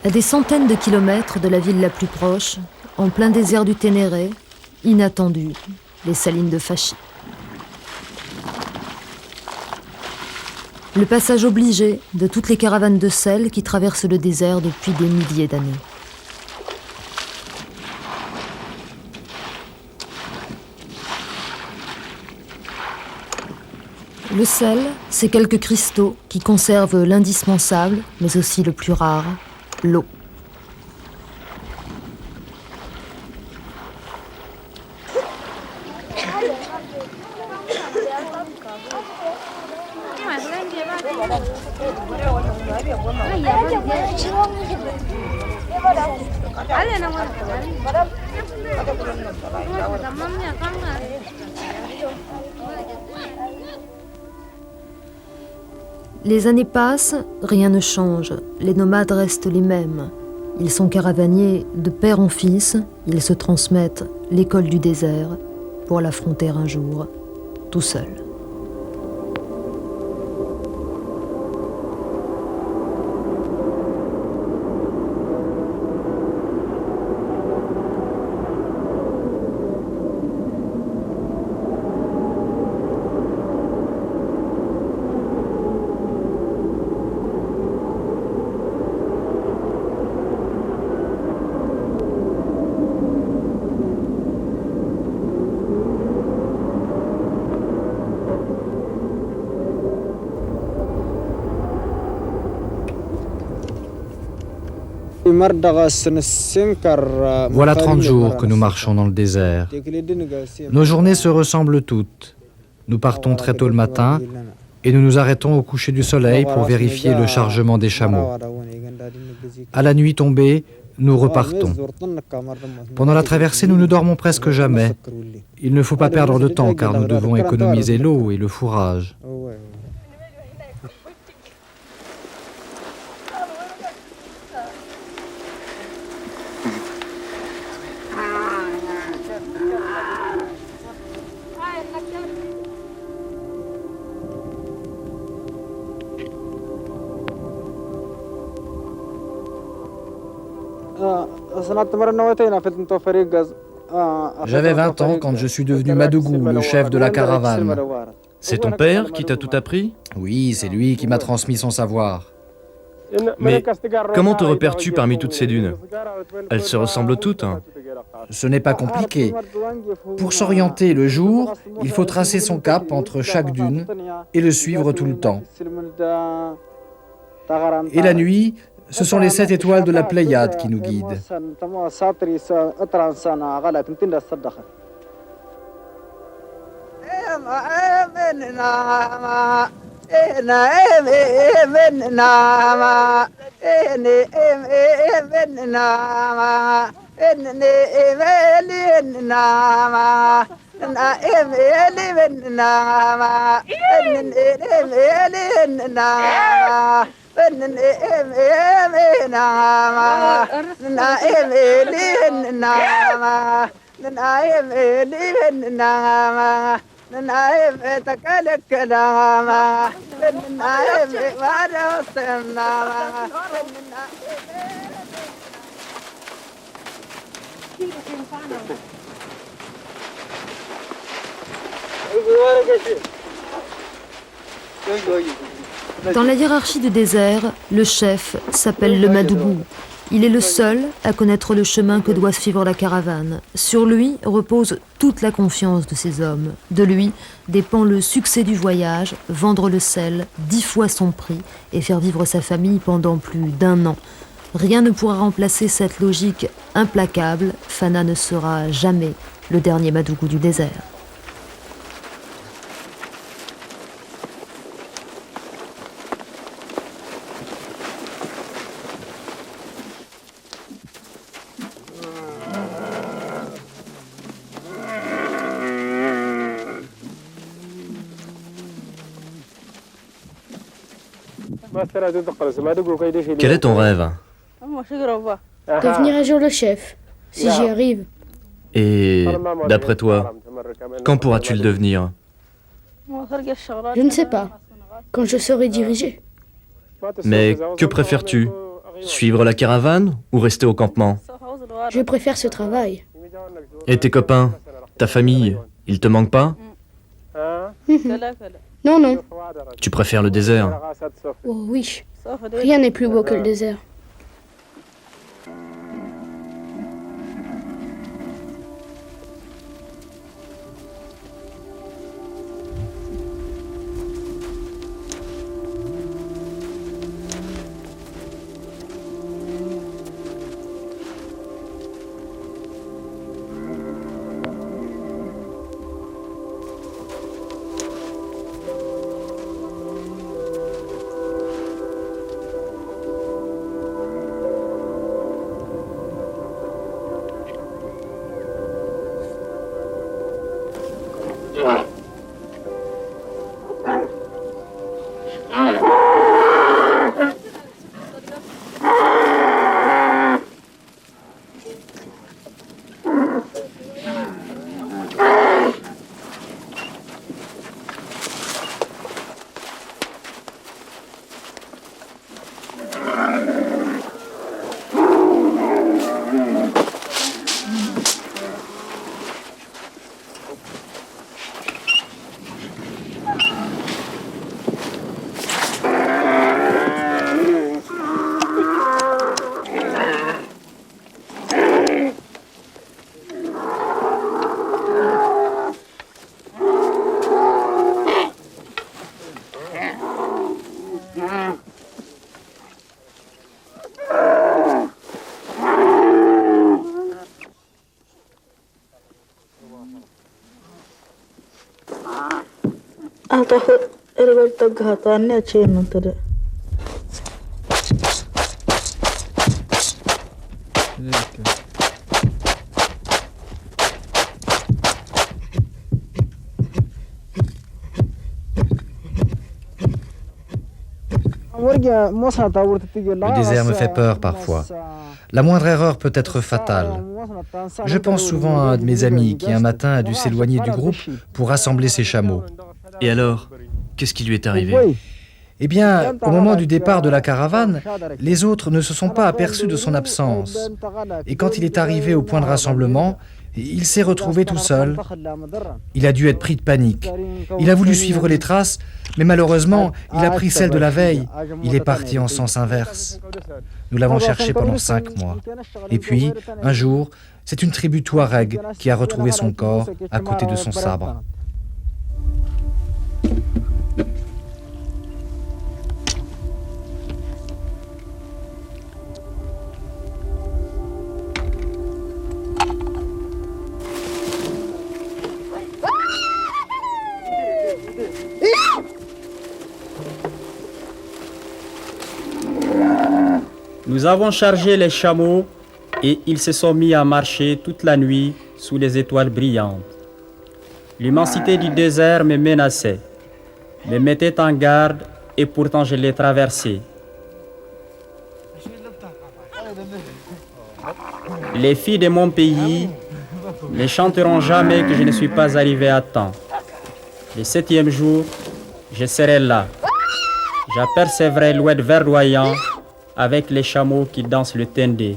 À des centaines de kilomètres de la ville la plus proche, en plein désert du Ténéré, inattendu, les salines de Fachi. Le passage obligé de toutes les caravanes de sel qui traversent le désert depuis des milliers d'années. Le sel, c'est quelques cristaux qui conservent l'indispensable, mais aussi le plus rare, l'eau. Les années passent, rien ne change. Les nomades restent les mêmes. Ils sont caravaniers de père en fils. Ils se transmettent l'école du désert pour l'affronter un jour, tout seul. Voilà 30 jours que nous marchons dans le désert. Nos journées se ressemblent toutes. Nous partons très tôt le matin et nous nous arrêtons au coucher du soleil pour vérifier le chargement des chameaux. À la nuit tombée, nous repartons. Pendant la traversée, nous ne dormons presque jamais. Il ne faut pas perdre de temps car nous devons économiser l'eau et le fourrage. J'avais 20 ans quand je suis devenu Madougou, le chef de la caravane. C'est ton père qui t'a tout appris? Oui, c'est lui qui m'a transmis son savoir. Mais comment te repères-tu parmi toutes ces dunes? Elles se ressemblent toutes, hein? Ce n'est pas compliqué. Pour s'orienter le jour, il faut tracer son cap entre chaque dune et le suivre tout le temps. Et la nuit, ce sont les 7 étoiles de la Pléiade qui nous guident. Dans la hiérarchie du désert, le chef s'appelle le Madougou. Il est le seul à connaître le chemin que doit suivre la caravane. Sur lui repose toute la confiance de ses hommes. De lui dépend le succès du voyage, vendre le sel 10 fois son prix et faire vivre sa famille pendant plus d'1 an. Rien ne pourra remplacer cette logique implacable. Fana ne sera jamais le dernier Madougou du désert. Quel est ton rêve? Devenir un jour le chef, si j'y arrive. Et d'après toi, quand pourras-tu le devenir? Je ne sais pas, quand je serai dirigé. Mais que préfères-tu? Suivre la caravane ou rester au campement? Je préfère ce travail. Et tes copains, ta famille, ils te manquent pas? Non, non. Tu préfères le désert? Oh oui. Rien n'est plus beau que le désert. Le désert me fait peur parfois. La moindre erreur peut être fatale. Je pense souvent à un de mes amis qui un matin a dû s'éloigner du groupe pour rassembler ses chameaux. Et alors, qu'est-ce qui lui est arrivé? Eh bien, au moment du départ de la caravane, les autres ne se sont pas aperçus de son absence. Et quand il est arrivé au point de rassemblement, il s'est retrouvé tout seul. Il a dû être pris de panique. Il a voulu suivre les traces, mais malheureusement, il a pris celle de la veille. Il est parti en sens inverse. Nous l'avons cherché pendant 5 mois. Et puis, un jour, c'est une tribu Touareg qui a retrouvé son corps à côté de son sabre. Nous avons chargé les chameaux et ils se sont mis à marcher toute la nuit sous les étoiles brillantes. L'immensité du désert me menaçait, me mettait en garde et pourtant je l'ai traversé. Les filles de mon pays ne chanteront jamais que je ne suis pas arrivé à temps. Le 7e jour, je serai là. J'apercevrai l'oued verdoyant avec les chameaux qui dansent le tendé.